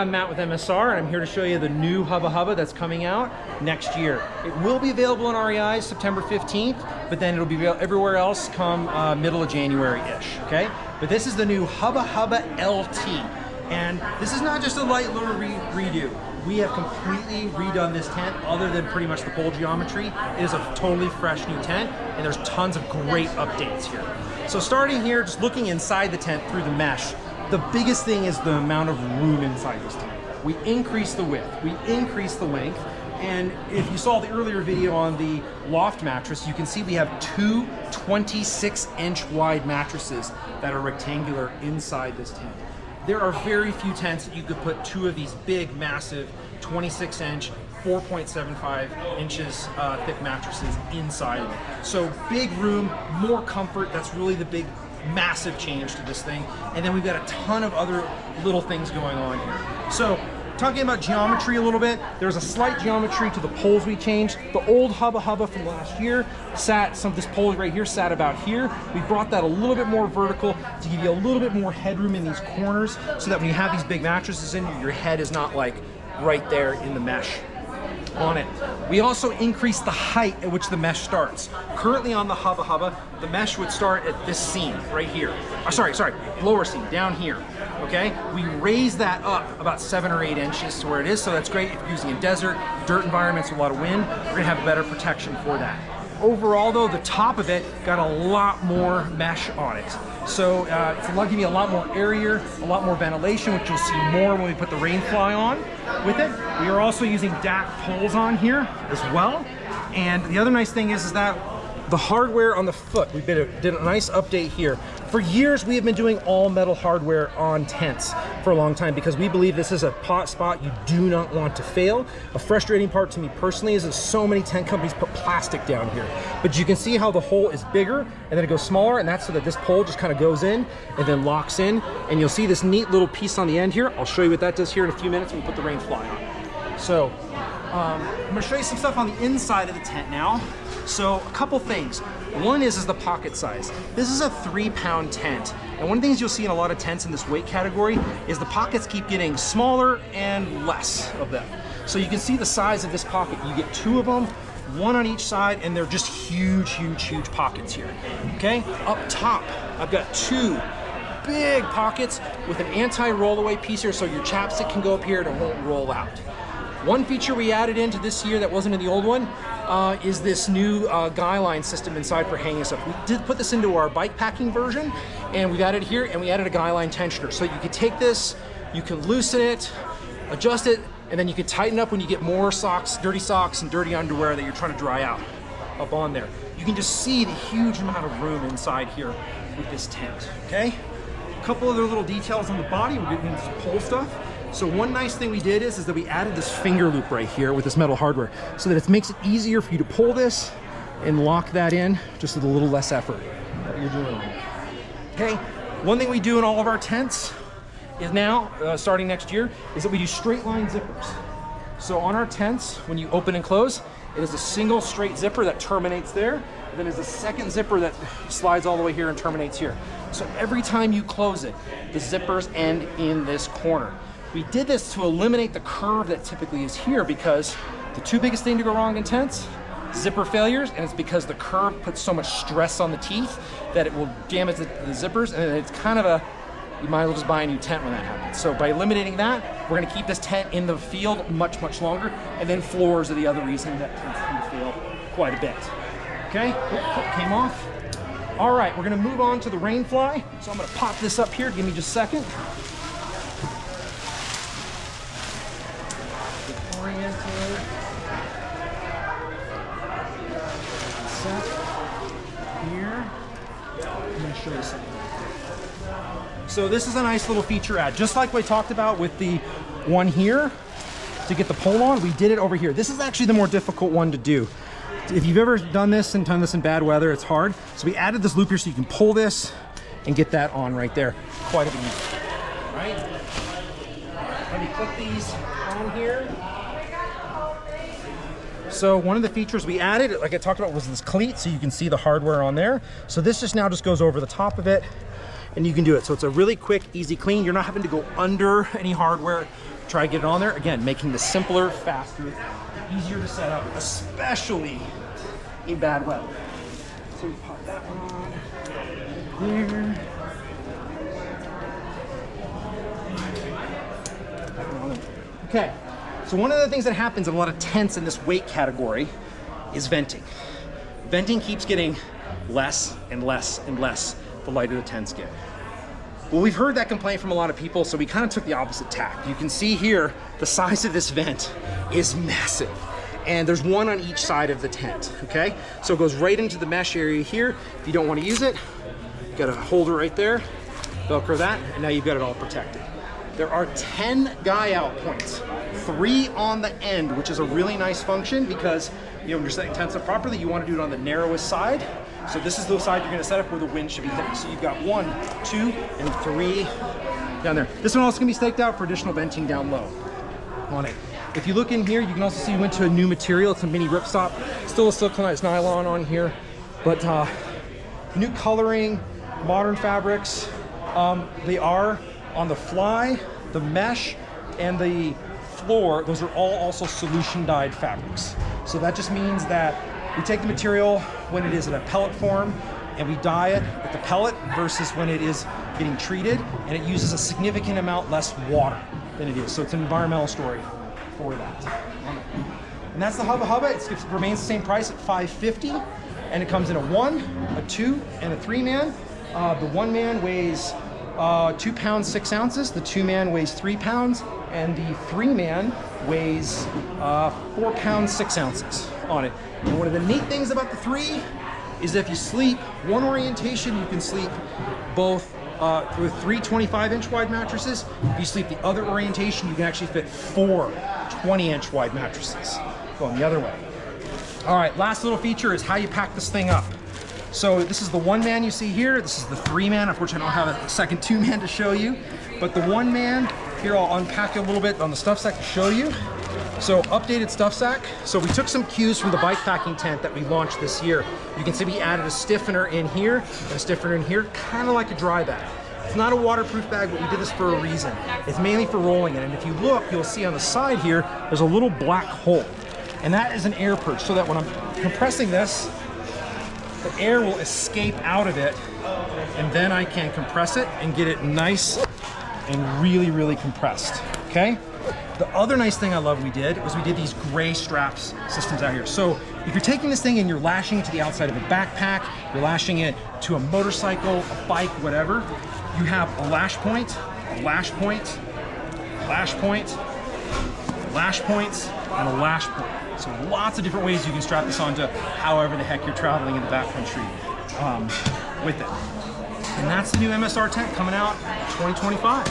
I'm Matt with MSR, and I'm here to show you the new Hubba Hubba that's coming out next year. It will be available in REI September 15th, but then it'll be everywhere else come middle of January-ish, okay? But this is the new Hubba Hubba LT, and this is not just a light little redo. We have completely redone this tent other than pretty much the pole geometry. It is a totally fresh new tent, and there's tons of great updates here. So starting here, just looking inside the tent through the mesh, the biggest thing is the amount of room inside this tent. We increased the width, we increased the length, and if you saw the earlier video on the loft mattress, you can see we have two 26-inch wide mattresses that are rectangular inside this tent. There are very few tents that you could put two of these big, massive 26-inch, 4.75 inches thick mattresses inside of it. So big room, more comfort, that's really the big massive change to this thing. And then we've got a ton of other little things going on here. So talking about geometry a little bit, there's a slight geometry to the poles we changed. The old Hubba Hubba from last year this pole right here sat about here. We brought that a little bit more vertical to give you a little bit more headroom in these corners so that when you have these big mattresses in, your head is not like right there in the mesh on it. We also increased the height at which the mesh starts. Currently on the Hubba Hubba, the mesh would start at this seam right here. Sorry, lower seam, down here, okay? We raised that up about 7 or 8 inches to where it is, so that's great if you're using a desert, dirt environments with a lot of wind, we're gonna have better protection for that. Overall though, the top of it got a lot more mesh on it. So it's giving you a lot more area, a lot more ventilation, which you'll see more when we put the Rainfly on with it. We are also using DAC poles on here as well. And the other nice thing is that the hardware on the foot, we did a nice update here. For years, we have been doing all metal hardware on tents for a long time because we believe this is a spot you do not want to fail. A frustrating part to me personally is that so many tent companies put plastic down here. But you can see how the hole is bigger and then it goes smaller, and that's so that this pole just kind of goes in and then locks in. And you'll see this neat little piece on the end here. I'll show you what that does here in a few minutes when we put the Rainfly on. So I'm gonna show you some stuff on the inside of the tent now. So a couple things. One is the pocket size. This is a 3-pound tent. And one of the things you'll see in a lot of tents in this weight category is the pockets keep getting smaller and less of them. So you can see the size of this pocket. You get 2 of them, 1 on each side, and they're just huge, huge, huge pockets here. Okay, up top, I've got 2 big pockets with an anti-roll-away piece here so your chapstick can go up here and it won't roll out. One feature we added into this year that wasn't in the old one is this new guy line system inside for hanging stuff. We did put this into our bike packing version, and we've added it here, and we added a guy line tensioner. So you can take this, you can loosen it, adjust it, and then you can tighten up when you get more socks, and dirty underwear that you're trying to dry out up on there. You can just see the huge amount of room inside here with this tent, okay? A couple other little details on the body. We're getting into some pole stuff. So one nice thing we did is that we added this finger loop right here with this metal hardware so that it makes it easier for you to pull this and lock that in just with a little less effort that you're doing. Okay, one thing we do in all of our tents is now, starting next year, is that we do straight line zippers. So on our tents, when you open and close, it is a single straight zipper that terminates there. And then there's a second zipper that slides all the way here and terminates here. So every time you close it, the zippers end in this corner. We did this to eliminate the curve that typically is here because the 2 biggest things to go wrong in tents, zipper failures, and it's because the curve puts so much stress on the teeth that it will damage the zippers, and it's kind of you might as well just buy a new tent when that happens. So by eliminating that, we're gonna keep this tent in the field much, much longer, and then floors are the other reason that tents can fail quite a bit. Okay, came off. All right, we're gonna move on to the Rainfly. So I'm gonna pop this up here, give me just a second. Oriented. Set here. I'm gonna show you something. So this is a nice little feature add. Just like we talked about with the one here, to get the pole on, we did it over here. This is actually the more difficult one to do. If you've ever done this and done this in bad weather, it's hard. So we added this loop here so you can pull this and get that on right there. Quite a bit easier, right? Let me put these on here. So one of the features we added, like I talked about, was this cleat, so you can see the hardware on there. So this just now just goes over the top of it, and you can do it. So it's a really quick, easy clean. You're not having to go under any hardware try to get it on there. Again, making this simpler, faster, easier to set up, especially in bad weather. So we pop that one on there. Okay, so one of the things that happens in a lot of tents in this weight category is venting. Venting keeps getting less and less and less the lighter the tents get. Well, we've heard that complaint from a lot of people, so we kind of took the opposite tack. You can see here, the size of this vent is massive. And there's one on each side of the tent, okay? So it goes right into the mesh area here. If you don't want to use it, you got a holder right there, Velcro that, and now you've got it all protected. There are 10 guy out points, 3 on the end, which is a really nice function because when you're setting tents up properly, you want to do it on the narrowest side. So this is the side you're going to set up where the wind should be hitting. So you've got 1, 2, and 3 down there. This one also can be staked out for additional venting down low on it. If you look in here, you can also see we went to a new material. It's a mini ripstop. Still a siliconized nylon on here, but new coloring, modern fabrics. They are on the fly, the mesh, and the floor. Those are all also solution dyed fabrics. So that just means that we take the material when it is in a pellet form and we dye it with the pellet versus when it is getting treated, and it uses a significant amount less water than it is. So it's an environmental story for that. And that's the Hubba Hubba. It remains the same price at $550, and it comes in a 1, a 2, and a 3-man. The 1-man weighs 2 pounds 6 ounces, the 2-man weighs 3 pounds, and the 3-man weighs 4 pounds 6 ounces on it. And one of the neat things about the 3 is if you sleep one orientation, you can sleep both with 3 25-inch wide mattresses. If you sleep the other orientation, you can actually fit 4 20-inch wide mattresses going the other way. All right, last little feature is how you pack this thing up. So this is the 1-man you see here. This is the 3-man. Unfortunately, I don't have a second 2-man to show you. But the 1-man, here I'll unpack it a little bit on the stuff sack to show you. So updated stuff sack. So we took some cues from the bike packing tent that we launched this year. You can see we added a stiffener in here and a stiffener in here, kind of like a dry bag. It's not a waterproof bag, but we did this for a reason. It's mainly for rolling it. And if you look, you'll see on the side here, there's a little black hole. And that is an air perch, so that when I'm compressing this, the air will escape out of it, and then I can compress it and get it nice and really, really compressed, okay? The other nice thing I love we did was we did these gray straps systems out here. So if you're taking this thing and you're lashing it to the outside of a backpack, you're lashing it to a motorcycle, a bike, whatever, you have a lash point, a lash point, lash point, lash points, and a lash point. So lots of different ways you can strap this onto however the heck you're traveling in the backcountry with it. And that's the new MSR tent coming out 2025.